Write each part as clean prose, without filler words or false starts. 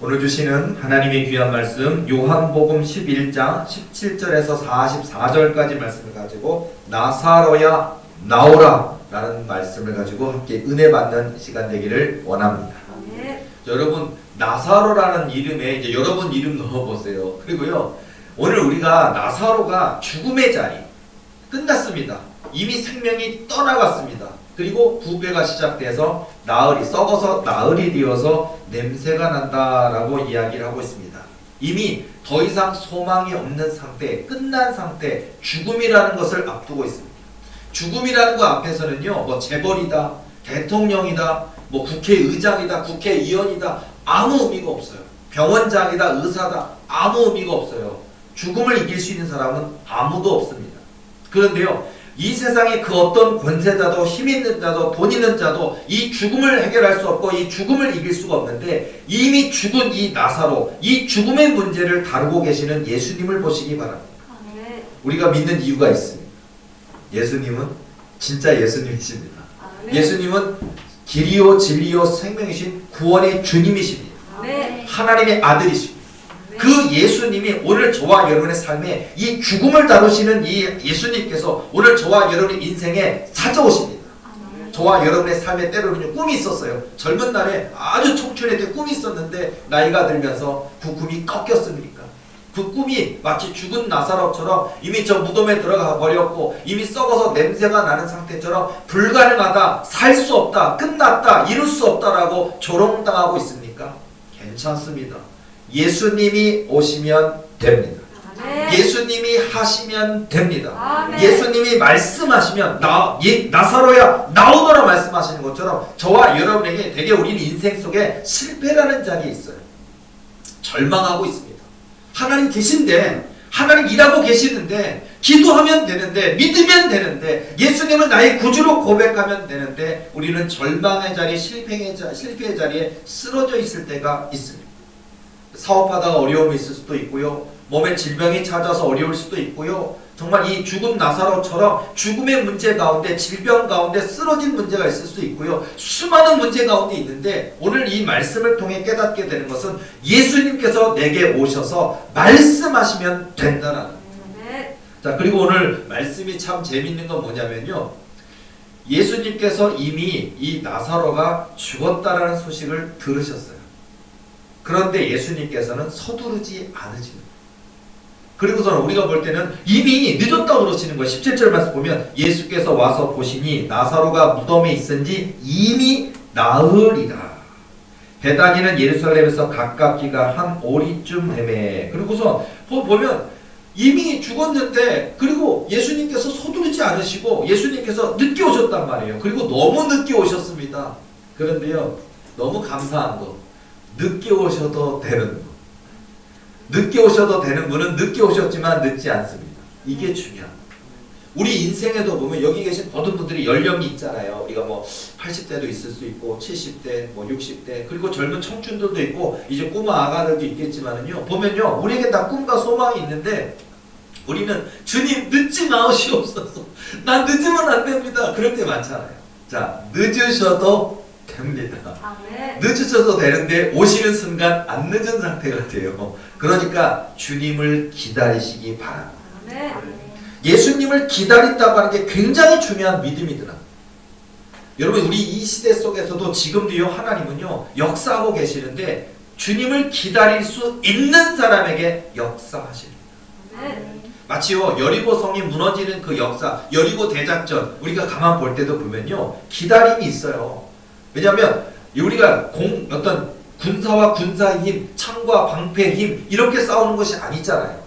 오늘 주시는 하나님의 귀한 말씀 요한복음 11장 17절에서 44절까지 말씀을 가지고 나사로야 나오라 라는 말씀을 가지고 함께 은혜 받는 시간 되기를 원합니다. 네. 여러분 나사로라는 이름에 이제 여러분 이름 넣어보세요. 그리고요 오늘 우리가 나사로가 죽음의 자리 끝났습니다. 이미 생명이 떠나갔습니다. 그리고 부패가 시작돼서 나흘이 썩어서 나흘이 되어서 냄새가 난다라고 이야기를 하고 있습니다. 이미 더 이상 소망이 없는 상태, 끝난 상태, 죽음이라는 것을 앞두고 있습니다. 죽음이라는 것 앞에서는요, 뭐 재벌이다, 대통령이다, 뭐 국회의장이다, 국회의원이다, 아무 의미가 없어요. 병원장이다, 의사다, 아무 의미가 없어요. 죽음을 이길 수 있는 사람은 아무도 없습니다. 그런데요, 이 세상의 그 어떤 권세자도 힘 있는 자도 돈 있는 자도 이 죽음을 해결할 수 없고 이 죽음을 이길 수가 없는데 이미 죽은 이 나사로, 이 죽음의 문제를 다루고 계시는 예수님을 보시기 바랍니다. 네. 우리가 믿는 이유가 있습니다. 예수님은 진짜 예수님이십니다. 네. 예수님은 길이요 진리요 생명이신 구원의 주님이십니다. 네. 하나님의 아들이십니다. 그 예수님이 오늘 저와 여러분의 삶에 이 죽음을 다루시는 이 예수님께서 오늘 저와 여러분의 인생에 찾아오십니다. 저와 여러분의 삶에 때로는 꿈이 있었어요. 젊은 날에 아주 청춘의 때 꿈이 있었는데 나이가 들면서 그 꿈이 꺾였습니까? 그 꿈이 마치 죽은 나사로처럼 이미 저 무덤에 들어가 버렸고 이미 썩어서 냄새가 나는 상태처럼 불가능하다, 살 수 없다, 끝났다, 이룰 수 없다라고 조롱당하고 있습니까? 괜찮습니다. 예수님이 오시면 됩니다. 예수님이 하시면 됩니다. 예수님이 말씀하시면 나사로야 나오너라 말씀하시는 것처럼 저와 여러분에게 되게 우리는 인생 속에 실패라는 자리에 있어요. 절망하고 있습니다. 하나님 계신데 하나님 일하고 계시는데 기도하면 되는데 믿으면 되는데 예수님을 나의 구주로 고백하면 되는데 우리는 절망의 자리, 실패의 자리에 쓰러져 있을 때가 있습니다. 사업하다가 어려움이 있을 수도 있고요. 몸에 질병이 찾아서 어려울 수도 있고요. 정말 이 죽은 나사로처럼 죽음의 문제 가운데 질병 가운데 쓰러진 문제가 있을 수 있고요. 수많은 문제 가운데 있는데 오늘 이 말씀을 통해 깨닫게 되는 것은 예수님께서 내게 오셔서 말씀하시면 된다라는 거예요. 자, 그리고 오늘 말씀이 참 재밌는 건 뭐냐면요. 예수님께서 이미 이 나사로가 죽었다라는 소식을 들으셨어요. 그런데 예수님께서는 서두르지 않으십니다. 그리고서는 우리가 볼 때는 이미 늦었다고 그러시는 거예요. 17절 말씀 보면 예수께서 와서 보시니 나사로가 무덤에 있은지 이미 나흘이라. 베다니는 예루살렘에서 가깝기가 한 오리쯤 되매. 그리고서 보면 이미 죽었는데 그리고 예수님께서 서두르지 않으시고 예수님께서 늦게 오셨단 말이에요. 그리고 너무 늦게 오셨습니다. 그런데요, 너무 감사한 거, 늦게 오셔도 되는 분. 늦게 오셔도 되는 분은 늦게 오셨지만 늦지 않습니다. 이게 중요합니다. 우리 인생에도 보면 여기 계신 모든 분들이 연령이 있잖아요. 우리가 뭐 80대도 있을 수 있고 70대, 뭐 60대, 그리고 젊은 청춘들도 있고 이제 꼬마 아가들도 있겠지만은요. 보면요. 우리에게 다 꿈과 소망이 있는데 우리는 주님 늦지 마시옵소서. 난 늦으면 안 됩니다. 그럴 때 많잖아요. 자, 늦으셔도 됩니다. 늦으셔도 되는데 오시는 순간 안 늦은 상태가 돼요. 그러니까 주님을 기다리시기 바랍니다. 예수님을 기다린다고 하는 게 굉장히 중요한 믿음이더라. 여러분 우리 이 시대 속에서도 지금도요 하나님은요 역사하고 계시는데 주님을 기다릴 수 있는 사람에게 역사하십니다. 마치요 여리고 성이 무너지는 그 역사, 여리고 대작전 우리가 가만 볼 때도 보면요 기다림이 있어요. 왜냐하면 우리가 어떤 군사와 군사의 힘, 창과 방패의 힘 이렇게 싸우는 것이 아니잖아요.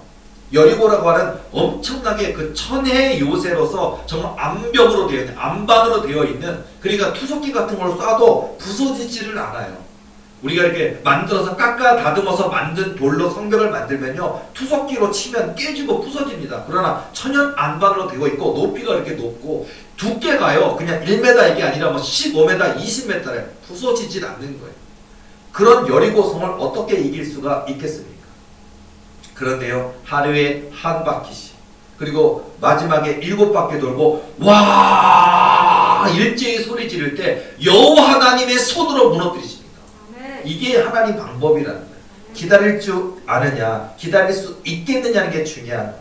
여리고라고 하는 엄청나게 그 천혜의 요새로서 정말 암벽으로 되어 있는, 암반으로 되어 있는, 그러니까 투석기 같은 걸로 쏴도 부서지지를 않아요. 우리가 이렇게 만들어서 깎아 다듬어서 만든 돌로 성벽을 만들면요 투석기로 치면 깨지고 부서집니다. 그러나 천연 안반으로 되어 있고 높이가 이렇게 높고 두께가요 그냥 1m 이게 아니라 뭐 15m, 20m래 부서지질 않는 거예요. 그런 여리고성을 어떻게 이길 수가 있겠습니까? 그런데요 하루에 한 바퀴씩 그리고 마지막에 7바퀴 돌고 와 일제히 소리 지를 때 여호와 하나님의 손으로 무너뜨리십니다. 이게 하나님 방법이라는 거예요. 기다릴 줄 아느냐, 기다릴 수 있겠느냐는 게 중요한.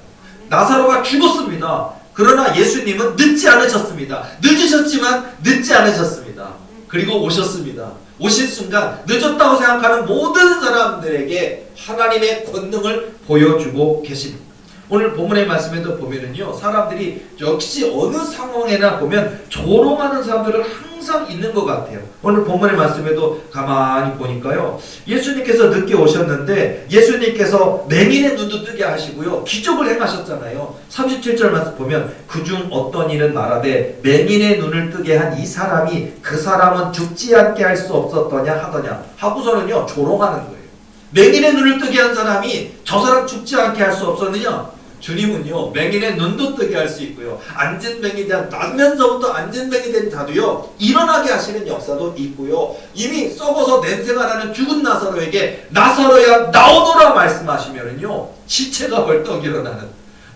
나사로가 죽었습니다. 그러나 예수님은 늦지 않으셨습니다. 늦으셨지만 늦지 않으셨습니다. 그리고 오셨습니다. 오신 순간 늦었다고 생각하는 모든 사람들에게 하나님의 권능을 보여주고 계십니다. 오늘 본문의 말씀에도 보면은요, 사람들이 역시 어느 상황에나 보면 조롱하는 사람들은 항상 있는 것 같아요. 오늘 본문의 말씀에도 가만히 보니까요, 예수님께서 늦게 오셨는데 예수님께서 맹인의 눈도 뜨게 하시고요, 기적을 행하셨잖아요. 37절 말씀 보면 그중 어떤 이는 말하되 맹인의 눈을 뜨게 한 이 사람이 그 사람은 죽지 않게 할 수 없었더냐 하더냐 하고서는요, 조롱하는 거예요. 맹인의 눈을 뜨게 한 사람이 저 사람 죽지 않게 할 수 없었느냐? 주님은요, 맹인의 눈도 뜨게 할 수 있고요, 앉은 맹이 된 나면서부터 앉은 맹이 된 자도요 일어나게 하시는 역사도 있고요, 이미 썩어서 냄새가 나는 죽은 나사로에게 나사로야 나오너라 말씀하시면은요 시체가 벌떡 일어나는,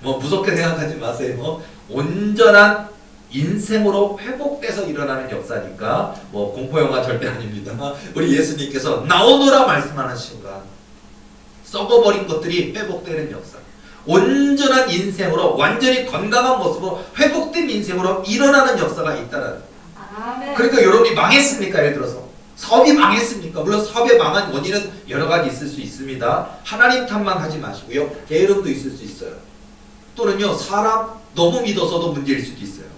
무섭게 생각하지 마세요. 온전한 인생으로 회복돼서 일어나는 역사니까 공포영화 절대 아닙니다. 우리 예수님께서 나오너라 말씀하는 순간 썩어버린 것들이 회복되는 역사, 온전한 인생으로 완전히 건강한 모습으로 회복된 인생으로 일어나는 역사가 있다는. 그러니까 여러분이 망했습니까? 예를 들어서 사업이 망했습니까? 물론 사업에 망한 원인은 여러 가지 있을 수 있습니다. 하나님 탓만 하지 마시고요, 게으름도 있을 수 있어요. 또는요, 사람 너무 믿어서도 문제일 수도 있어요.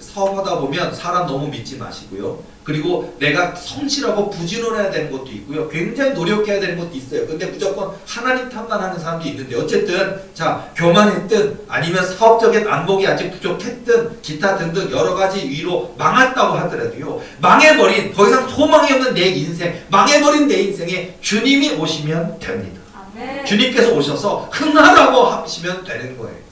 사업하다 보면 사람 너무 믿지 마시고요, 그리고 내가 성실하고 부지런해야 되는 것도 있고요, 굉장히 노력해야 되는 것도 있어요. 근데 무조건 하나님 탓만 하는 사람도 있는데, 어쨌든 자, 교만했든 아니면 사업적인 안목이 아직 부족했든 기타 등등 여러 가지 위로 망했다고 하더라도요, 망해버린, 더 이상 소망이 없는 내 인생, 망해버린 내 인생에 주님이 오시면 됩니다. 아멘. 주님께서 오셔서 흥하라고 하시면 되는 거예요.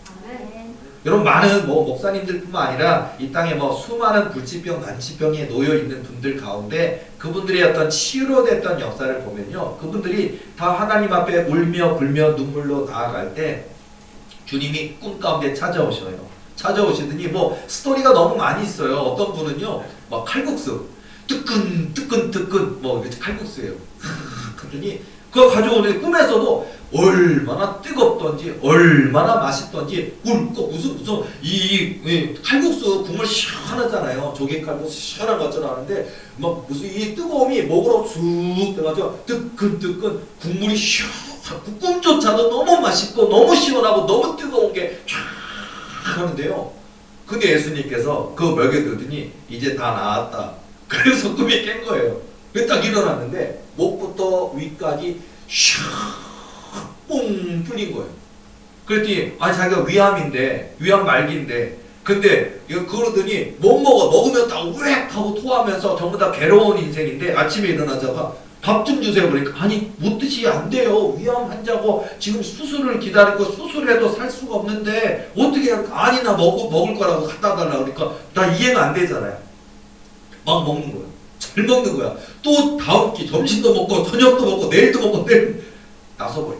여러분, 많은 목사님들뿐만 아니라 이 땅에 수많은 불치병, 난치병에 놓여 있는 분들 가운데 그분들의 어떤 치유로 됐던 역사를 보면요, 그분들이 다 하나님 앞에 울며 불며 눈물로 나아갈 때 주님이 꿈 가운데 찾아오셔요. 찾아오시더니 스토리가 너무 많이 있어요. 어떤 분은요, 칼국수 뜨끈뜨끈뜨끈 칼국수예요. 그러더니 그거 가져오는데 꿈에서도 얼마나 뜨겁던지 얼마나 맛있던지 꿀꺽 무슨 이 칼국수 국물 시원하잖아요. 조개 칼국수 시원한 것처럼 하는데 무슨 이 뜨거움이 목으로 쑥 들어가죠. 뜨끈뜨끈 국물이 시원하고 꿈조차도 너무 맛있고 너무 시원하고 너무 뜨거운 게 쫙 하는데요. 근데 예수님께서 그거 먹여드더니 이제 다 나았다. 그래서 꿈이 깬 거예요. 딱 일어났는데 목부터 위까지 뽕 뚫린 거예요. 그랬더니 자기가 위암 말기인데, 근데 그러더니 못 먹어. 먹으면 다 우렉 하고 토하면서 전부 다 괴로운 인생인데 아침에 일어나자가 밥 좀 주세요. 그러니까 못 드시면 안 돼요. 위암 환자고 지금 수술을 기다리고 수술해도 살 수가 없는데 어떻게 아니나 먹을 거라고 갖다 달라고 그러니까 나 이해가 안 되잖아요. 막 먹는 거예요. 잘 먹는 거야. 또 다음 끼 점심도 먹고 저녁도 먹고 내일도 먹고 내일 나서버려.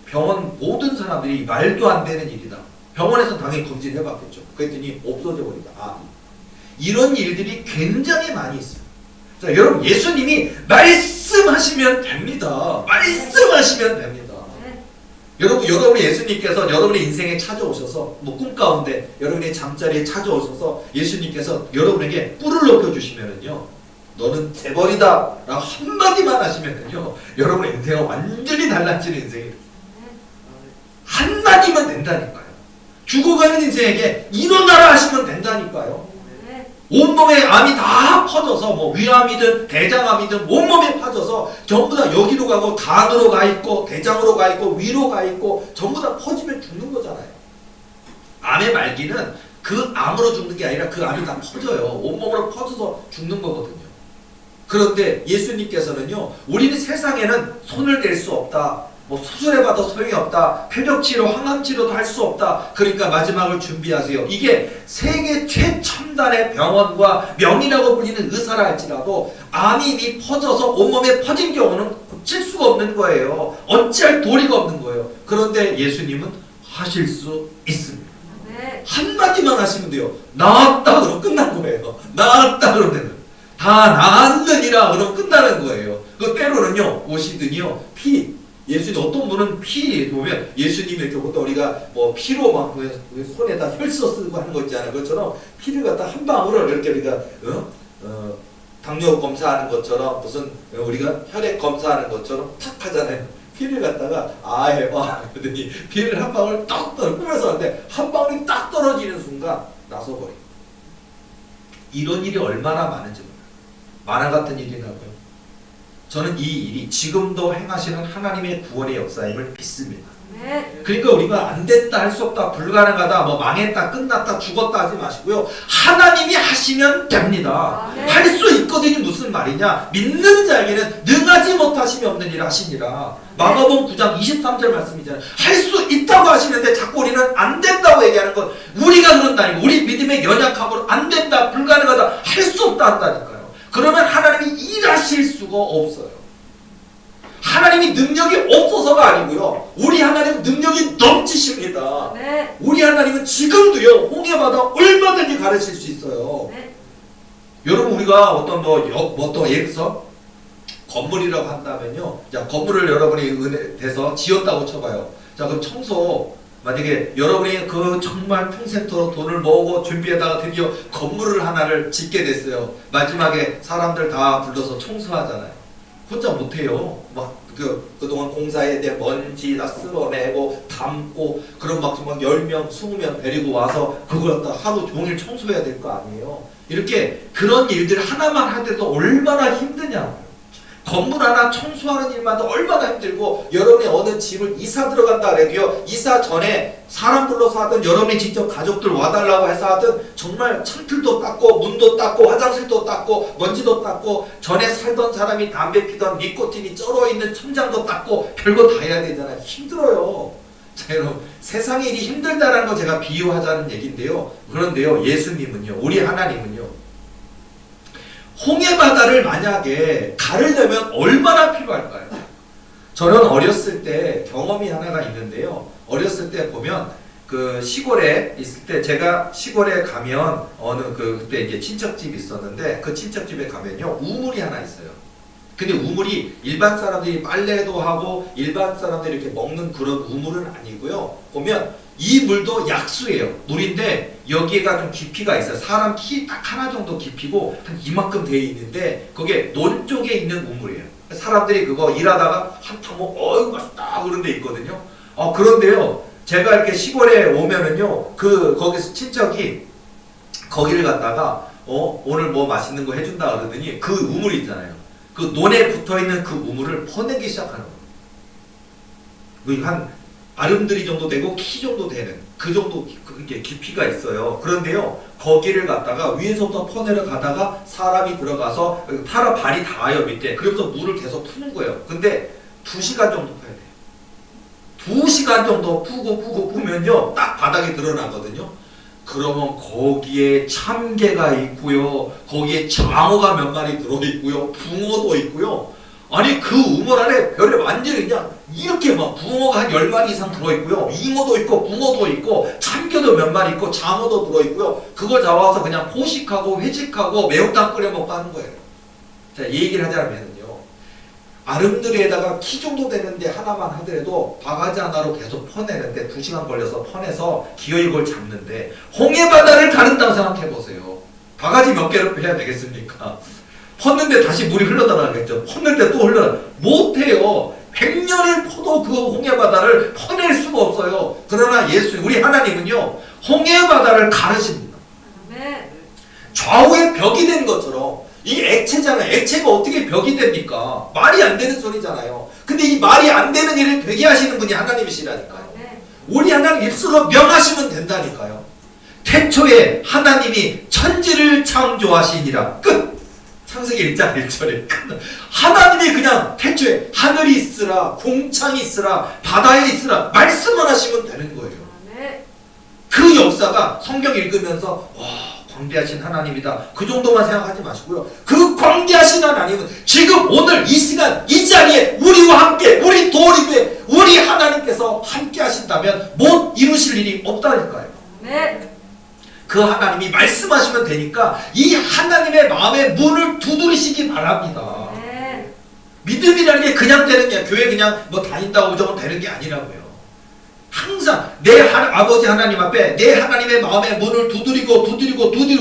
병원 모든 사람들이 말도 안 되는 일이다. 병원에서 당연히 검진해봤겠죠. 그랬더니 없어져 버린다. 이런 일들이 굉장히 많이 있어요. 자, 여러분, 예수님이 말씀하시면 됩니다. 말씀하시면 됩니다. 여러분 예수님께서 여러분의 인생에 찾아오셔서 꿈 가운데 여러분의 잠자리에 찾아오셔서 예수님께서 여러분에게 뿔을 높여주시면은요, 너는 재벌이다 라고 한마디만 하시면은요, 여러분의 인생은 완전히 달라지는 인생이에요. 한마디만 된다니까요. 죽어가는 인생에게 일어나라 하시면 된다니까요. 온몸에 암이 다 퍼져서 위암이든 대장암이든 온몸에 퍼져서 전부 다 여기로 가고 간으로 가 있고 대장으로 가 있고 위로 가 있고 전부 다 퍼지면 죽는 거잖아요. 암의 말기는 그 암으로 죽는 게 아니라 그 암이 다 퍼져요. 온몸으로 퍼져서 죽는 거거든요. 그런데 예수님께서는요, 우리는 세상에는 손을 댈 수 없다, 수술해봐도 소용이 없다, 표적치료, 항암치료도 할 수 없다, 그러니까 마지막을 준비하세요. 이게 세계 최첨단의 병원과 명이라고 불리는 의사라 할지라도 암이 이미 퍼져서 온몸에 퍼진 경우는 고칠 수가 없는 거예요. 어찌할 도리가 없는 거예요. 그런데 예수님은 하실 수 있습니다. 한마디만 하시면 돼요. 나았다 그러면 끝난 거예요. 나았다 그러면 다 나았느니라 그러면 끝나는 거예요. 그 때로는요 오시더니요 피 예수님 어떤 분은 피 보면 예수님이 이렇게 보통 우리가 뭐 피로 막 손에다 혈서 쓰고 하는 거 있잖아요. 그것처럼 피를 갖다 한 방울을 이렇게 우리가 당뇨 검사하는 것처럼 무슨 우리가 혈액 검사하는 것처럼 탁 하잖아요. 피를 갖다가 해봐 그러더니 피를 한 방울 딱 꾸며서 하는데 한 방울이 딱 떨어지는 순간 나서버려. 이런 일이 얼마나 많은지 몰라요. 만화 같은 일이라고요. 저는 이 일이 지금도 행하시는 하나님의 구원의 역사임을 믿습니다. 네. 그러니까 우리가 안 됐다, 할 수 없다, 불가능하다, 뭐 망했다, 끝났다, 죽었다 하지 마시고요. 하나님이 하시면 됩니다. 네. 할 수 있거든요. 무슨 말이냐? 믿는 자에게는 능하지 못하심이 없는 일을 하시니라. 마가복음 9장 23절 말씀이잖아요. 할 수 있다고 하시는데 자꾸 우리는 안 된다고 얘기하는 건 우리가 그런다니까. 우리 믿음의 연약함으로 안 된다, 불가능하다, 할 수 없다 한다니까요. 그러면 하나님이 일하실 수가 없어요. 하나님이 능력이 없어서가 아니고요. 우리 하나님은 능력이 넘치십니다. 네. 우리 하나님은 지금도요. 홍해바다 얼마든지 가르칠 수 있어요. 네. 여러분 우리가 어떤 어떤 예를 들어서 건물이라고 한다면요. 자, 건물을 여러분이 은혜 돼서 지었다고 쳐봐요. 자, 그럼 청소 만약에 여러분이 그 정말 평생토록 돈을 모으고 준비하다가 드디어 건물을 하나를 짓게 됐어요. 마지막에 사람들 다 불러서 청소하잖아요. 혼자 못해요. 막 그동안 공사에 대한 먼지 다 쓸어내고 담고 그런 막 10명, 20명 데리고 와서 그걸 갖다 하루 종일 청소해야 될 거 아니에요. 이렇게 그런 일들 하나만 하더라도 얼마나 힘드냐고요. 건물 하나 청소하는 일만도 얼마나 힘들고 여러분이 어느 집을 이사 들어간다 그래도요. 이사 전에 사람 불러서 하든 여러분이 직접 가족들 와달라고 해서 하든 정말 창틀도 닦고 문도 닦고 화장실도 닦고 먼지도 닦고 전에 살던 사람이 담배 피던 니코틴이 쩔어있는 천장도 닦고 별거 다 해야 되잖아요. 힘들어요. 자, 여러분 세상에 일이 힘들다라는 거 제가 비유하자는 얘기인데요. 그런데요. 예수님은요. 우리 하나님은요. 홍해바다를 만약에 가르려면 얼마나 필요할까요? 저는 어렸을 때 경험이 하나가 있는데요. 어렸을 때 보면 그 시골에 있을 때 제가 시골에 가면 그때 이제 친척집이 있었는데 그 친척집에 가면요. 우물이 하나 있어요. 근데 우물이 일반 사람들이 빨래도 하고 일반 사람들이 이렇게 먹는 그런 우물은 아니고요. 보면 이 물도 약수예요. 물인데 여기가 좀 깊이가 있어요. 사람 키 딱 하나 정도 깊이고 한 이만큼 되어 있는데 그게 논 쪽에 있는 우물이에요. 사람들이 그거 일하다가 한탕 어이구 맛있다 그런 데 있거든요. 그런데요. 제가 이렇게 시골에 오면은요. 거기서 친척이 거기를 갔다가 오늘 뭐 맛있는 거 해준다 그러더니 그 우물 있잖아요. 그 논에 붙어있는 그 우물을 퍼내기 시작하는 거예요. 한 아름드리 정도 되고 키 정도 되는 그 정도 그게 깊이가 있어요. 그런데요 거기를 갖다가 위에서부터 퍼내려 가다가 사람이 들어가서 발이 닿아요 밑에. 그러면서 물을 계속 푸는 거예요. 근데 2시간 정도 파야 돼요. 2시간 정도 푸고 푸면요 딱 바닥이 드러나거든요. 그러면 거기에 참개가 있고요. 거기에 장어가 몇 마리 들어있고요. 붕어도 있고요. 아니 그 우물 안에 별에 완전히 그냥 이렇게 막 붕어가 한 10마리 이상 들어있고요. 잉어도 있고 붕어도 있고 참견도 몇 마리 있고 장어도 들어있고요. 그걸 잡아서 그냥 포식하고 회식하고 매운탕 끓여 먹고 하는 거예요. 자, 이 얘기를 하자면요. 아름드리에다가 키 정도 되는데 하나만 하더라도 바가지 하나로 계속 퍼내는데 2시간 걸려서 퍼내서 기어이 그걸 잡는데 홍해바다를 가른다고 생각해보세요. 바가지 몇 개를 해야 되겠습니까? 펐는데 다시 물이 흘러나가겠죠. 펐는데 또 못해요. 100년을 퍼도 그 홍해바다를 퍼낼 수가 없어요. 그러나 우리 하나님은요. 홍해바다를 가르십니다. 네. 좌우에 벽이 된 것처럼 이게 액체잖아요. 액체가 어떻게 벽이 됩니까? 말이 안 되는 소리잖아요. 근데 이 말이 안 되는 일을 되게 하시는 분이 하나님이시라니까요. 네. 우리 하나님 입술로 명하시면 된다니까요. 태초에 하나님이 천지를 창조하시니라. 끝! 창세기 1장 1절에 하나님이 그냥 태초에 하늘이 있으라 공창이 있으라 바다에 있으라 말씀만 하시면 되는 거예요. 네. 그 역사가 성경 읽으면서 와 광대하신 하나님이다 그 정도만 생각하지 마시고요. 그 광대하신 하나님은 지금 오늘 이 시간 이 자리에 우리와 함께 우리 도리교회 우리 하나님께서 함께 하신다면 못 이루실 일이 없다니까요. 네. 그 하나님이 말씀하시면 되니까 이 하나님의 마음의 문을 두드리시기 바랍니다. 네. 믿음이라는 게 그냥 되는 게 교회 그냥 뭐 다닌다고 무조건 되는 게 아니라고요. 항상 내 아버지 하나님 앞에 내 하나님의 마음의 문을 두드리고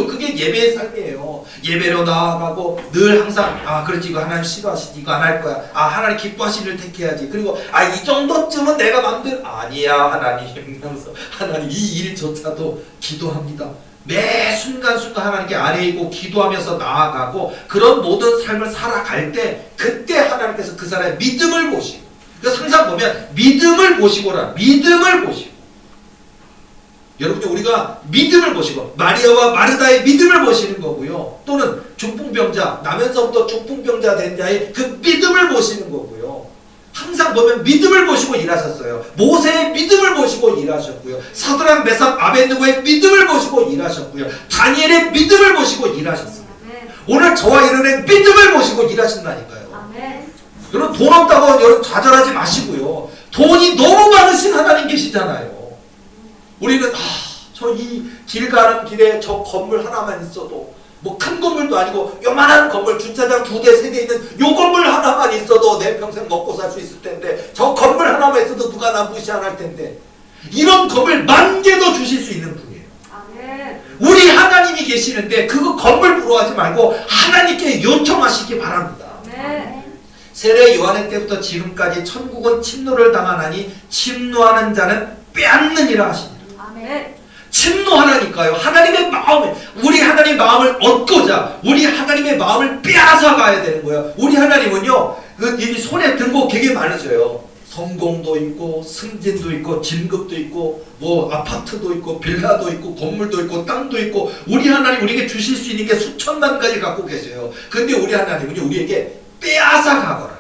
그게 예배의 삶이에요. 예배로 나아가고 늘 항상 그렇지 이거 하나님 싫어하시지 이거 안 할 거야. 하나님 기뻐하시는 일 택해야지. 그리고 이 정도쯤은 내가 아니야 하나님 하면서 하나님 이 일조차도 기도합니다. 매 순간순간 하나님께 아뢰 있고 기도하면서 나아가고 그런 모든 삶을 살아갈 때 그때 하나님께서 그 사람의 믿음을 보시고 그래서 항상 보면 믿음을 보시고라 믿음을 보시고 여러분들 우리가 믿음을 보시고 마리아와 마르다의 믿음을 보시는 거고요. 또는 중풍병자 나면서부터 중풍병자 된 자의 그 믿음을 보시는 거고요. 항상 보면 믿음을 보시고 일하셨어요. 모세의 믿음을 보시고 일하셨고요. 사드락 메삭 아벳느고의 믿음을 보시고 일하셨고요. 다니엘의 믿음을 보시고 일하셨어요. 오늘 저와 여러분의 믿음을 보시고 일하신다니까요. 여러분 돈 없다고 여러분 좌절하지 마시고요. 돈이 너무 많으신 하나님 계시잖아요. 우리는 저 이 길 가는 길에 저 건물 하나만 있어도 뭐 큰 건물도 아니고 요만한 건물 주차장 2대 3대 있는 요 건물 하나만 있어도 내 평생 먹고 살 수 있을 텐데 저 건물 하나만 있어도 누가 나 무시 안 할 텐데 이런 건물 10,000개도 주실 수 있는 분이에요. 우리 하나님이 계시는데 그거 건물 부러워하지 말고 하나님께 요청하시기 바랍니다. 세례 요한의 때부터 지금까지 천국은 침노를 당하나니 침노하는 자는 빼앗느니라 하십니다. 침노하라니까요. 하나님의 마음을 우리 하나님의 마음을 얻고자 우리 하나님의 마음을 빼앗아 가야 되는 거예요. 우리 하나님은요 이 손에 든 거 되게 많으셔요. 성공도 있고 승진도 있고 진급도 있고 뭐 아파트도 있고 빌라도 있고 건물도 있고 땅도 있고 우리 하나님 우리에게 주실 수 있는 게 수천만 가지 갖고 계세요. 근데 우리 하나님은요 우리에게 빼앗아 가거라.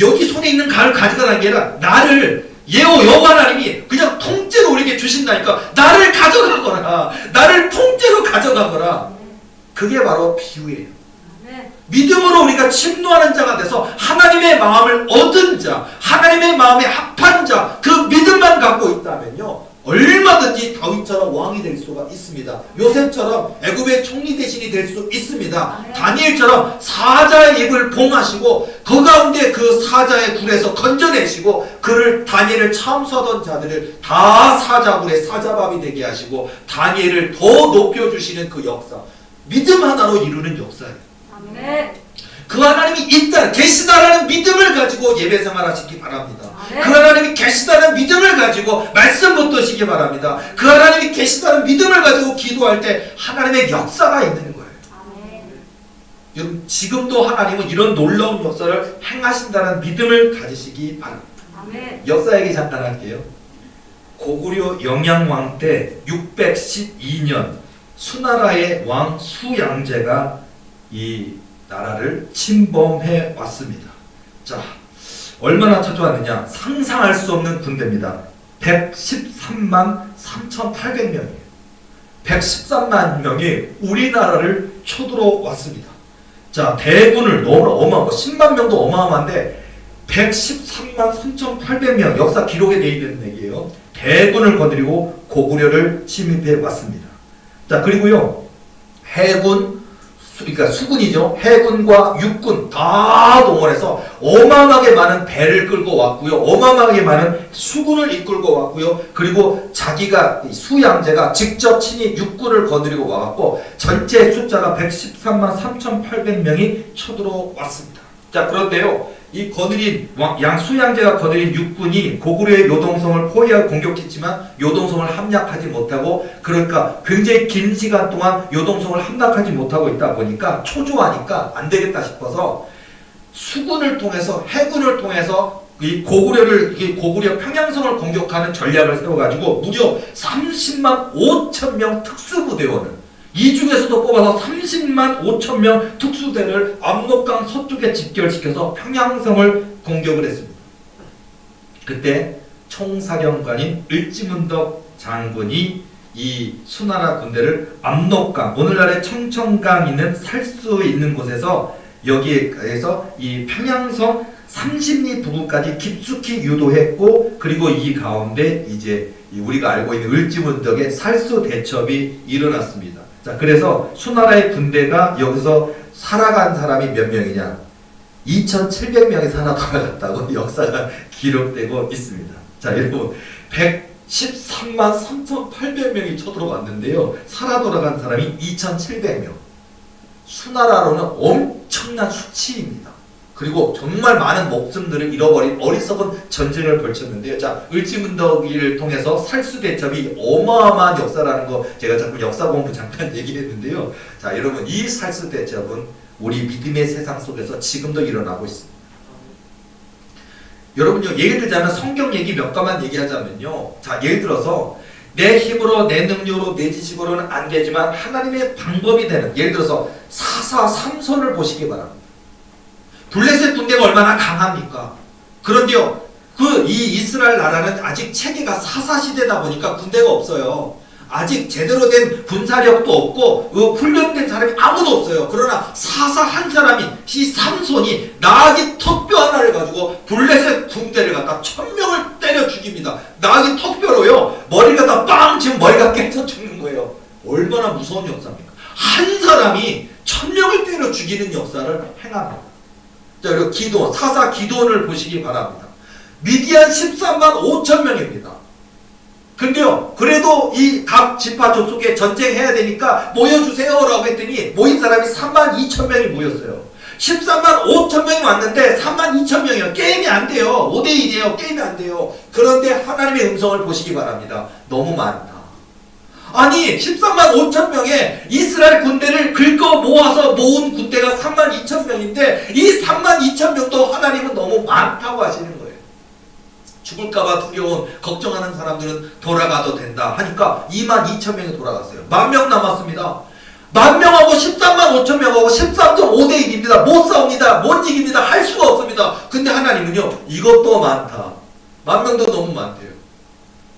여기 손에 있는 가를 가져가라는 게 아니라 나를 여호와 하나님이 그냥 통째로 우리에게 주신다니까 나를 가져가거라. 나를 통째로 가져가거라. 그게 바로 비유예요. 믿음으로 우리가 침노하는 자가 돼서 하나님의 마음을 얻은 자, 하나님의 마음에 합한 자, 그 믿음만 갖고 있다면요 얼마든지 다윗처럼 왕이 될 수가 있습니다. 요셉처럼 애굽의 총리 대신이 될 수 있습니다. 다니엘처럼 사자의 입을 봉하시고 그 가운데 그 사자의 굴에서 건져내시고 그를 다니엘을 참수하던 자들을 다 사자굴의 사자밥이 되게 하시고 다니엘을 더 높여주시는 그 역사, 믿음 하나로 이루는 역사예요. 그 하나님이 있다, 계시다라는 믿음을 가지고 예배 생활하시기 바랍니다. 그 하나님이 계시다는 믿음을 가지고 말씀 붙드시기 바랍니다. 그 하나님이 계시다는 믿음을 가지고 기도할 때 하나님의 역사가 있는 거예요. 여러분 지금도 하나님은 이런 놀라운 역사를 행하신다는 믿음을 가지시기 바랍니다. 역사 얘기 잠깐 할게요. 고구려 영양왕 때 612년 수나라의 왕 수양제가 이 나라를 침범해 왔습니다. 자, 얼마나 찾아왔느냐? 상상할 수 없는 군대입니다. 113만 3,800명이에요. 113만 명이 우리나라를 쳐들어왔습니다. 자, 대군을 너무 어마어마하고 10만 명도 어마어마한데 113만 3,800명 역사 기록에 되어 있는 얘기예요. 대군을 거느리고 고구려를 침입해 왔습니다. 자, 그리고요 해군 그러니까 수군이죠. 해군과 육군 다 동원해서 어마어마하게 많은 배를 끌고 왔고요. 어마어마하게 많은 수군을 이끌고 왔고요. 그리고 자기가 수양제가 직접 친히 육군을 거느리고 와갖고 전체 숫자가 113만 3,800명이 쳐들어왔습니다. 자, 그런데요. 이 거느린 수양제가 거느린 육군이 고구려의 요동성을 포위하고 공격했지만 요동성을 함락하지 못하고 그러니까 굉장히 긴 시간 동안 요동성을 함락하지 못하고 있다 보니까 초조하니까 안 되겠다 싶어서 수군을 통해서 해군을 통해서 이 고구려 평양성을 공격하는 전략을 세워가지고 무려 30만 5천 명 특수부대원을 이 중에서도 뽑아서 30만 5천 명 특수대를 압록강 서쪽에 집결시켜서 평양성을 공격을 했습니다. 그때 총사령관인 을지문덕 장군이 이 수나라 군대를 압록강, 오늘날의 청천강 있는 살수 있는 곳에서 여기에서 이 평양성 30리 부근까지 깊숙이 유도했고 그리고 이 가운데 이제 우리가 알고 있는 을지문덕의 살수 대첩이 일어났습니다. 자, 그래서 수나라의 군대가 여기서 살아간 사람이 몇 명이냐? 2700명이 살아 돌아갔다고 역사가 기록되고 있습니다. 자, 여러분 113만 3,800명이 쳐들어왔는데요. 살아 돌아간 사람이 2,700명. 수나라로는 엄청난 수치입니다. 그리고 정말 많은 목숨들을 잃어버린 어리석은 전쟁을 벌쳤는데요. 자, 을지문덕기를 통해서 살수대첩이 어마어마한 역사라는 거 제가 자꾸 역사 공부 잠깐 얘기했는데요. 자, 여러분 이 살수대첩은 우리 믿음의 세상 속에서 지금도 일어나고 있습니다. 여러분요, 예를 들자면 성경 얘기 몇 가만 얘기하자면요. 자, 예를 들어서 내 힘으로 내 능력으로 내 지식으로는 안 되지만 하나님의 방법이 되는, 예를 들어서 사사 삼손을 보시기 바랍니다. 블레셋 군대가 얼마나 강합니까? 그런데요, 이 이스라엘 나라는 아직 체계가 사사시대다 보니까 군대가 없어요. 아직 제대로 된 군사력도 없고 훈련된 사람이 아무도 없어요. 그러나 사사 한 사람이, 이 삼손이 나귀 턱뼈 하나를 가지고 블레셋 군대를 갖다 1000명을 때려 죽입니다. 나귀 턱뼈로요, 머리가 다 빵! 지금 머리가 깨져 죽는 거예요. 얼마나 무서운 역사입니까? 한 사람이 1000명을 때려 죽이는 역사를 행합니다. 자, 그리고 기도원, 사사 기도원을 보시기 바랍니다. 미디안 13만 5천 명입니다. 근데요, 그래도 이 각 지파 족속에 전쟁해야 되니까 모여주세요라고 했더니 모인 사람이 3만 2천 명이 모였어요. 13만 5천 명이 왔는데 3만 2천 명이요. 게임이 안 돼요. 5대1이에요. 게임이 안 돼요. 그런데 하나님의 음성을 보시기 바랍니다. 너무 많다. 아니 13만 5천 명의 이스라엘 군대를 긁어 모아서 모은 군대가 3만 2천 명인데 이 3만 2천 명도 하나님은 너무 많다고 하시는 거예요. 죽을까봐 두려운 걱정하는 사람들은 돌아가도 된다 하니까 2만 2천 명이 돌아갔어요. 10,000명 남았습니다. 10,000명하고 13만 5천 명하고 13.5대1입니다. 못 싸웁니다. 못 이깁니다. 할 수가 없습니다. 근데 하나님은요, 이것도 많다. 10,000명도 너무 많대요.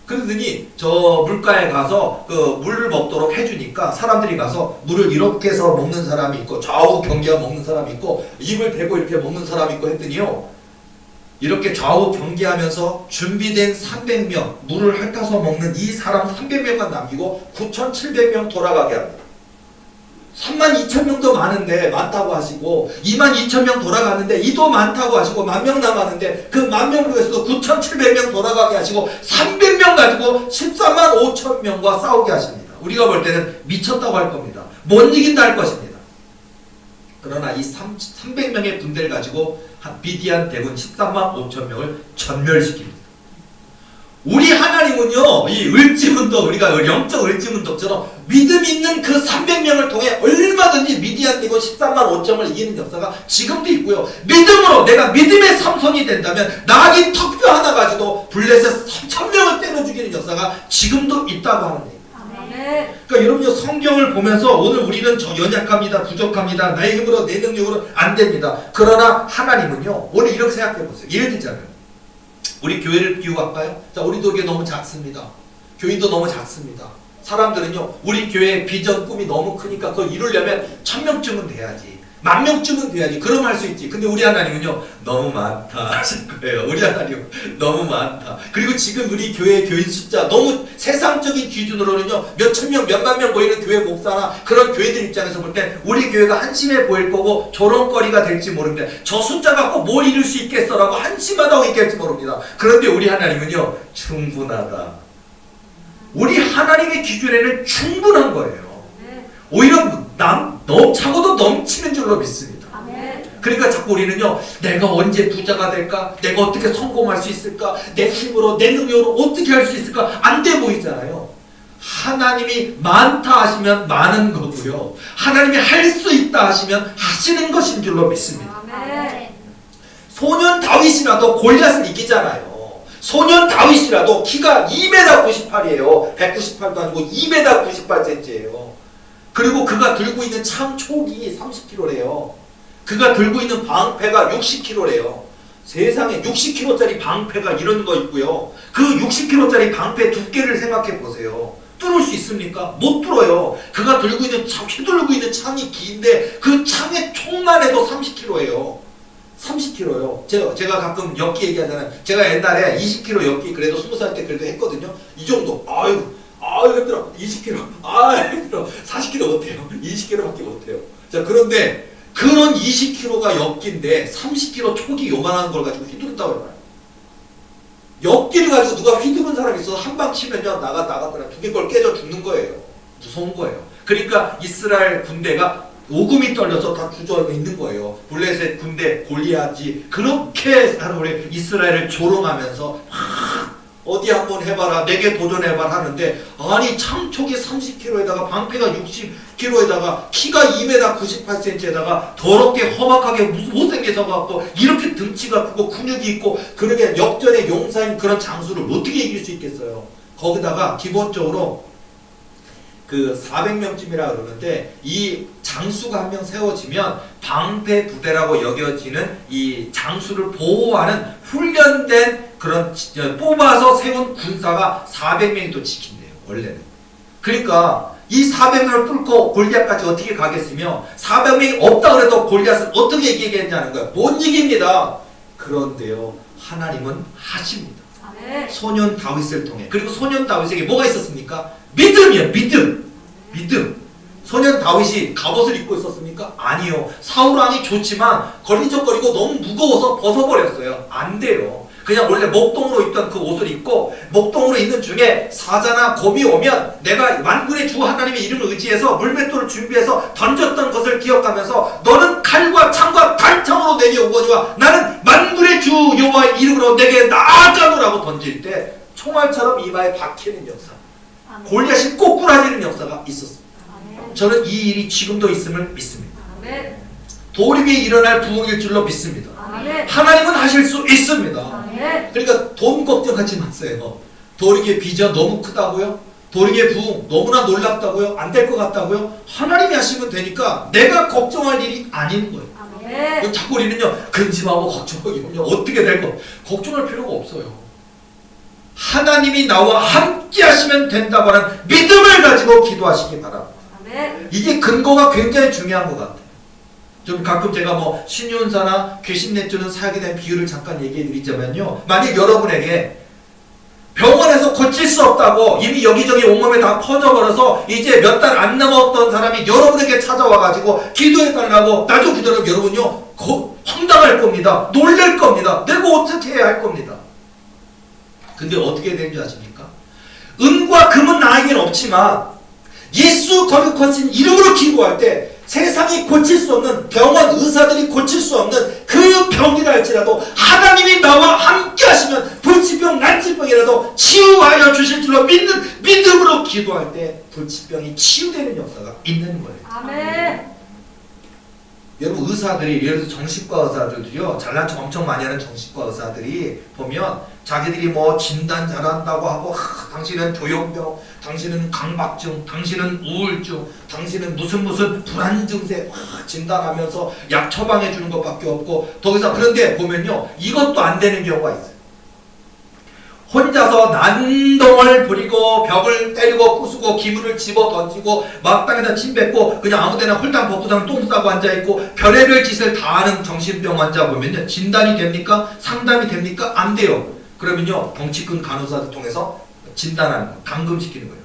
그러더니 저 물가에 가서 그 물을 먹도록 해주니까 사람들이 가서 물을 이렇게 해서 먹는 사람이 있고 좌우 경계하 먹는 사람이 있고 입을 대고 이렇게 먹는 사람이 있고 했더니요, 이렇게 좌우 경계하면서 준비된 300명 물을 핥아서 먹는 이 사람 300명만 남기고 9,700명 돌아가게 합니다. 3만 2천 명도 많은데 많다고 하시고 2만 2천 명 돌아갔는데 이도 많다고 하시고 10,000명 남았는데 그 10,000명 중에서도 9,700명 돌아가게 하시고 300명 가지고 13만 5천 명과 싸우게 하십니다. 우리가 볼 때는 미쳤다고 할 겁니다. 못 이긴다 할 것입니다. 그러나 이 300명의 군대를 가지고 미디안 대군 13만 5천 명을 전멸시킵니다. 우리 하나님은요, 이 을지문덕, 우리가 영적 을지문덕처럼 믿음 있는 그 300명을 통해 얼마든지 미디안 대군 13만 5천을 이기는 역사가 지금도 있고요. 믿음으로 내가 믿음의 삼손이 된다면 나귀 턱뼈 하나 가지고 블레셋 3,000명을 때려 죽이는 역사가 지금도 있다고 하는 얘기예요. 그러니까 여러분요, 성경을 보면서 오늘 우리는 저 연약합니다, 부족합니다, 나의 힘으로 내 능력으로 안 됩니다. 그러나 하나님은요, 오늘 이렇게 생각해 보세요. 예를 들자면 우리 교회를 비유할까요? 자, 우리 교회 너무 작습니다. 교인도 너무 작습니다. 사람들은요, 우리 교회의 비전 꿈이 너무 크니까 그걸 이루려면 1,000명쯤은 돼야지, 10,000명쯤은 돼야지, 그럼 할 수 있지. 근데 우리 하나님은요, 너무 많다 하실 거예요. 우리 하나님 너무 많다. 그리고 지금 우리 교회 교인 숫자 너무 세상적인 기준으로는요, 몇천 명, 몇만 명 모이는 교회 목사나 그런 교회들 입장에서 볼 때 우리 교회가 한심해 보일 거고 조롱거리가 될지 모릅니다. 저 숫자 갖고 뭘 이룰 수 있겠어라고 한심하다고 얘기할지 모릅니다. 그런데 우리 하나님은요, 충분하다. 우리 하나님의 기준에는 충분한 거예요. 오히려 차고도 넘치는 줄로 믿습니다. 그러니까 자꾸 우리는요, 내가 언제 부자가 될까? 내가 어떻게 성공할 수 있을까? 내 힘으로, 내 능력으로 어떻게 할 수 있을까? 안 돼 보이잖아요. 하나님이 많다 하시면 많은 거고요, 하나님이 할 수 있다 하시면 하시는 것인 줄로 믿습니다. 소년 다윗이라도 골리앗을 이기잖아요. 소년 다윗이라도 키가 2m 98이에요. 198도 아니고 2m 98cm예요. 그리고 그가 들고 있는 창촉이 30kg래요. 그가 들고 있는 방패가 60kg래요. 세상에 60kg짜리 방패가 이런 거 있고요. 그 60kg짜리 방패 두께를 생각해 보세요. 뚫을 수 있습니까? 못 뚫어요. 그가 들고 있는 휘두르고 있는 창이 긴데 그 창의 총만 해도 30kg예요. 30kg요. 제가 가끔 엮기 얘기하잖아요. 제가 옛날에 20kg 엮기 그래도 20살 때 그래도 했거든요. 이 정도. 아유 힘들어. 20kg. 힘들어. 40kg 못해요. 20kg밖에 못해요. 자, 그런데 그런 20kg가 엽기인데 30kg 촉이 요만한 걸 가지고 휘두른다고 해봐요. 엽기를 가지고 누가 휘두른 사람이 있어서 한 방 치면요 나갔거나 두 개 걸 깨져 죽는 거예요. 무서운 거예요. 그러니까 이스라엘 군대가 오금이 떨려서 다 주저앉아 있는 거예요. 블레셋 군대 골리앗이 그렇게 우리 이스라엘을 조롱하면서 어디 한번 해봐라, 내게 도전해봐라 하는데, 아니 참촉이 30kg에다가 방패가 60kg에다가 키가 2m 98cm에다가 더럽게 험악하게 못생겨서 갖고 이렇게 등치가 크고 근육이 있고 그러게 역전의 용사인 그런 장수를 어떻게 이길 수 있겠어요. 거기다가 기본적으로 그 400명쯤이라 그러는데 이 장수가 한 명 세워지면 방패 부대라고 여겨지는 이 장수를 보호하는 훈련된 그런 뽑아서 세운 군사가 400명이 또 지킨대요. 원래는. 그러니까 이 400명을 뚫고 골리앗까지 어떻게 가겠으며 400명이 없다 그래도 골리앗을 어떻게 이기겠냐는 거예요. 못 이깁니다. 그런데요 하나님은 하십니다. 아멘. 소년 다윗을 통해. 그리고 소년 다윗에게 뭐가 있었습니까? 믿음이요. 믿음. 소년 다윗이 갑옷을 입고 있었습니까? 아니요. 사울왕이 좋지만 걸리적거리고 너무 무거워서 벗어버렸어요. 안 돼요. 그냥 원래 목동으로 입던 그 옷을 입고 목동으로 있는 중에 사자나 곰이 오면 내가 만군의 주 하나님의 이름을 의지해서 물맷돌을 준비해서 던졌던 것을 기억하면서 너는 칼과 창과 단창으로 내게 오거니와 나는 만군의 주 여호와의 이름으로 내게 나아가노라고 던질 때 총알처럼 이마에 박히는 역사, 골리앗이 꼬꾸라지는 역사가 있었습니다. 저는 이 일이 지금도 있음을 믿습니다. 아멘. 도립이 일어날 부흥일 줄로 믿습니다. 아멘. 하나님은 하실 수 있습니다. 아멘. 그러니까 돈 걱정하지 마세요. 도릭의 비전 너무 크다고요? 도릭의 부흥 너무나 놀랍다고요? 안 될 것 같다고요? 하나님이 하시면 되니까 내가 걱정할 일이 아닌 거예요. 아멘. 자꾸 우리는요 근심하고 걱정하기는요 어떻게 될 거 걱정할 필요가 없어요. 하나님이 나와 함께 하시면 된다고 하는 믿음을 가지고 기도하시기 바랍니다. 아멘. 이게 근거가 굉장히 중요한 것 같아요. 좀 가끔 제가 뭐 신윤사나 귀신 내쫓는 사역에 대한 비유를 잠깐 얘기해 드리자면요. 만약 여러분에게 병원에서 고칠 수 없다고 이미 여기저기 온몸에 다 퍼져버려서 이제 몇 달 안 남았던 사람이 여러분에게 찾아와가지고 기도해 달라고 나도 기도하면 여러분요 황당할 겁니다. 놀랄 겁니다. 내가 어떻게 해야 할 겁니다. 근데 어떻게 되는지 아십니까? 은과 금은 나에게는 없지만 예수 거룩하신 이름으로 기도할 때 세상이 고칠 수 없는 병원 의사들이 고칠 수 없는 그 병이라 할지라도 하나님이 나와 함께 하시면 불치병 난치병이라도 치유하여 주실 줄로 믿는 믿음으로 기도할 때 불치병이 치유되는 역사가 있는 거예요. 아멘. 여러분 의사들이 예를 들어서 정신과 의사들도요 잘난 척 엄청 많이 하는 정신과 의사들이 보면 자기들이 뭐 진단 잘한다고 하고 당신은 조현병, 당신은 강박증, 당신은 우울증, 당신은 무슨 불안 증세 진단하면서 약 처방해 주는 것밖에 없고 더 이상 그런데 보면요 이것도 안 되는 경우가 있어요. 혼자서 난동을 부리고 벽을 때리고 부수고 기물을 집어 던지고 마땅에다 침 뱉고 그냥 아무데나 홀당 벗고장 똥 싸고 앉아있고 별의별 짓을 다 하는 정신병 환자 보면요 진단이 됩니까? 상담이 됩니까? 안 돼요. 그러면요 덩치큰 간호사를 통해서 진단하는 거예요. 감금시키는 거예요.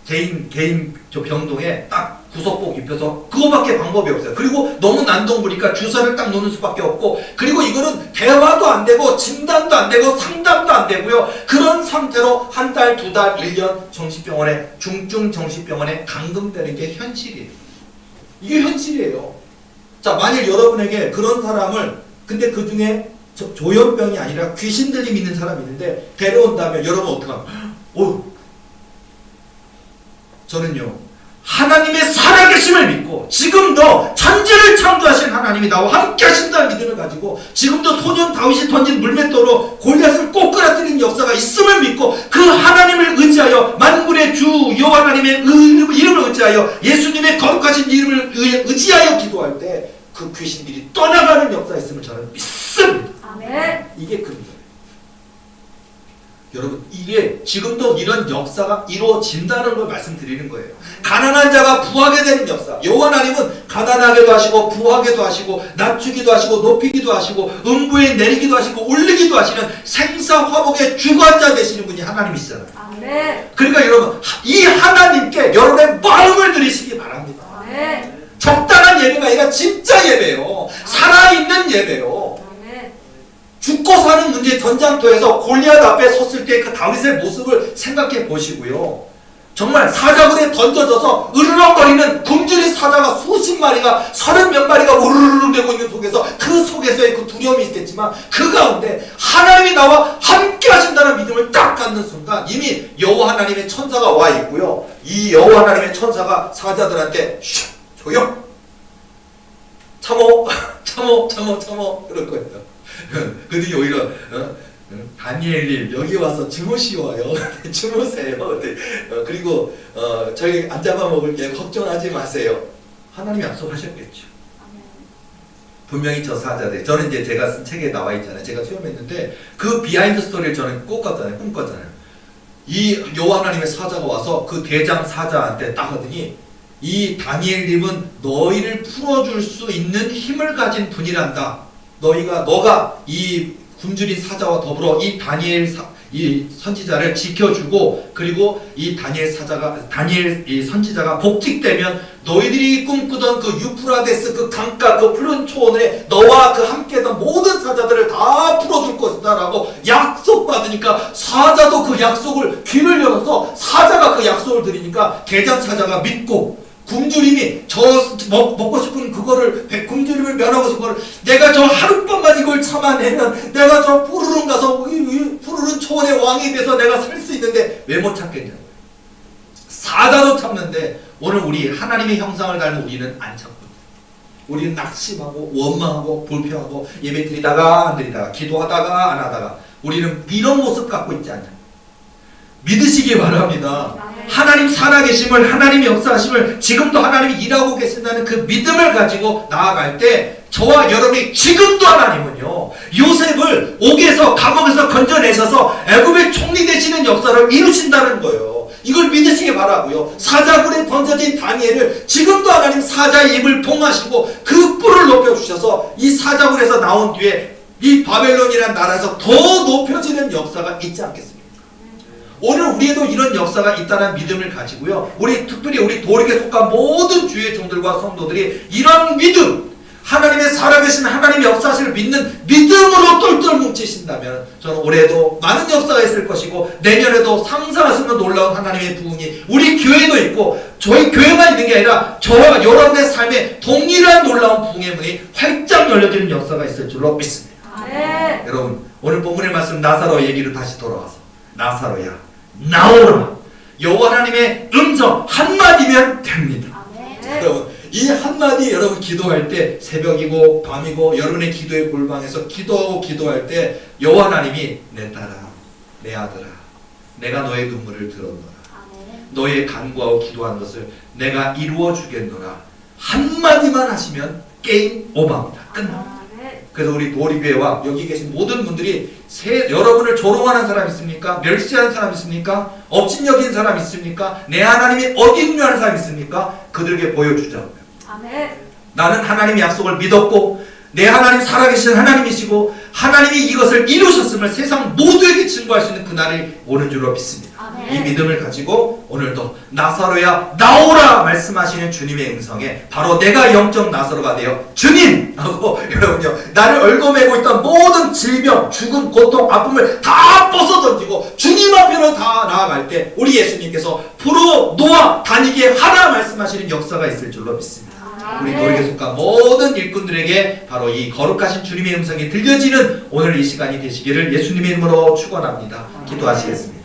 개인 저 병동에 딱 구석복 입혀서 그거밖에 방법이 없어요. 그리고 너무 난동 부리니까 주사를 딱 놓는 수밖에 없고 그리고 이거는 대화도 안 되고 진단도 안 되고 상담도 안 되고요. 그런 상태로 한 달, 두 달, 1년 정신병원에 중증 정신병원에 감금되는 게 현실이에요. 이게 현실이에요. 자 만일 여러분에게 그런 사람을 근데 그 중에 조현병이 아니라 귀신 들림 있는 사람이 있는데 데려온다면 여러분 어떡합니까? 저는요 하나님의 살아계심을 믿고 지금도 천지를 창조하신 하나님이 나와 함께 하신다는 믿음을 가지고 지금도 소년 다윗이 던진 물맷돌로 골리앗을 꼬꾸라뜨리는 역사가 있음을 믿고 그 하나님을 의지하여 만군의 주 여호와 하나님의 이름을 의지하여 예수님의 거룩하신 이름을 의지하여 기도할 때 그 귀신들이 떠나가는 역사가 있음을 저는 믿습니다. 아멘. 이게 근거예요. 여러분 이게 지금도 이런 역사가 이루어진다는 걸 말씀드리는 거예요. 가난한 자가 부하게 되는 역사. 여호와 하나님은 가난하게도 하시고 부하게도 하시고 낮추기도 하시고 높이기도 하시고 음부에 내리기도 하시고 올리기도 하시는 생사화복의 주관자 되시는 분이 하나님이시잖아요. 아멘. 그러니까 여러분 이 하나님께 여러분의 마음을 드리시기 바랍니다. 아멘. 적당한 예배가 아니라 진짜 예배요. 살아있는 예배요. 아멘. 죽고 사는 문제 전장터에서 골리앗 앞에 섰을 때 그 다윗의 모습을 생각해 보시고요. 정말 사자굴에 던져져서 으르렁거리는 굶주린 사자가 수십 마리가 30몇 마리가 우르르르 되고 있는 속에서 그 속에서의 그 두려움이 있겠지만 그 가운데 하나님이 나와 함께 하신다는 믿음을 딱 갖는 순간 이미 여호와 하나님의 천사가 와 있고요. 이 여호와 하나님의 천사가 사자들한테 쉿 조용 참어 참어 그럴 거예요. 그들이 오히려 다니엘님 여기 와서 주무시워요. 주무세요. 그리고 저희 안 잡아먹을게 걱정하지 마세요. 하나님이 약속하셨겠죠. 분명히 저 사자들 저는 이제 제가 쓴 책에 나와 있잖아요. 제가 수염했는데 그 비하인드 스토리를 저는 꿈꿨잖아요. 이 여호와 하나님의 사자가 와서 그 대장 사자한테 딱 하더니 이 다니엘님은 너희를 풀어줄 수 있는 힘을 가진 분이란다. 너가 이 굶주린 사자와 더불어 이 이 선지자를 지켜주고 그리고 이 다니엘 이 선지자가 복직되면 너희들이 꿈꾸던 그 유프라데스 그 강가 그 푸른 초원에 너와 그 함께했던 모든 사자들을 다 풀어줄 것이다 라고 약속받으니까 사자도 그 약속을 귀를 열어서 사자가 그 약속을 드리니까 대장 사자가 믿고 굶주림이 먹고 싶은 그거를 굶주림을 면하고 싶은 거를 내가 저 하룻밤만 이걸 참아내면 내가 저 푸르른 가서 푸르른 초원의 왕이 돼서 내가 살 수 있는데 왜 못 참겠냐고요. 사자도 참는데 오늘 우리 하나님의 형상을 닮은 우리는 안 참거든요. 우리는 낙심하고 원망하고 불평하고 예배 드리다가 안 드리다가 기도하다가 안 하다가 우리는 이런 모습 갖고 있지 않냐. 믿으시기 바랍니다. 하나님 살아계심을 하나님의 역사하심을 지금도 하나님이 일하고 계신다는 그 믿음을 가지고 나아갈 때 저와 여러분이 지금도 하나님은요 요셉을 옥에서 감옥에서 건져내셔서 애굽의 총리 되시는 역사를 이루신다는 거예요. 이걸 믿으시기 바라고요. 사자굴에 던져진 다니엘을 지금도 하나님 사자의 입을 봉하시고 그 뿔을 높여주셔서 이 사자굴에서 나온 뒤에 이 바벨론이라는 나라에서 더 높여지는 역사가 있지 않겠습니까? 오늘 우리에도 이런 역사가 있다는 믿음을 가지고요. 특별히 우리 도력에 속한 모든 주의 종들과 성도들이 이런 믿음, 하나님의 살아계신 하나님의 역사를 믿는 믿음으로 똘똘 뭉치신다면 저는 올해도 많은 역사가 있을 것이고 내년에도 상상할 수 없는 놀라운 하나님의 부흥이 우리 교회도 있고 저희 교회만 있는 게 아니라 저와 여러분의 삶에 동일한 놀라운 부흥의 문이 활짝 열려지는 역사가 있을 줄로 믿습니다. 네. 여러분 오늘 본문의 말씀 나사로 얘기로 다시 돌아와서 나사로야 나오라. 여호와 하나님의 음성 한마디면 됩니다. 네. 여러분 이 한마디 여러분 기도할 때 새벽이고 밤이고 여러분의 기도의 골방에서 기도할 때 여호와 하나님이 내 딸아 내 아들아 내가 너의 눈물을 들었노라. 너의 간구하고 기도한 것을 내가 이루어 주겠노라. 한마디만 하시면 게임 오버입니다. 끝납니다. 그래서 우리 도리교회와 여기 계신 모든 분들이 여러분을 조롱하는 사람 있습니까? 멸시하는 사람 있습니까? 업신여긴 사람 있습니까? 내 하나님이 어디있냐는 사람 있습니까? 그들에게 보여주자고요. 나는 하나님의 약속을 믿었고 내 하나님 살아계신 하나님이시고 하나님이 이것을 이루셨음을 세상 모두에게 증거할 수 있는 그날이 오는 줄로 믿습니다. 이 믿음을 가지고 오늘도 나사로야 나오라 말씀하시는 주님의 음성에 바로 내가 영적 나사로가 되어 주님 하고 여러분요 나를 얽어매고 있던 모든 질병 죽음 고통 아픔을 다 벗어던지고 주님 앞으로 다 나아갈 때 우리 예수님께서 풀어 놓아 다니게 하라 말씀하시는 역사가 있을 줄로 믿습니다. 우리 도력에 속한 모든 일꾼들에게 바로 이 거룩하신 주님의 음성이 들려지는 오늘 이 시간이 되시기를 예수님의 이름으로 축원합니다. 기도하시겠습니다.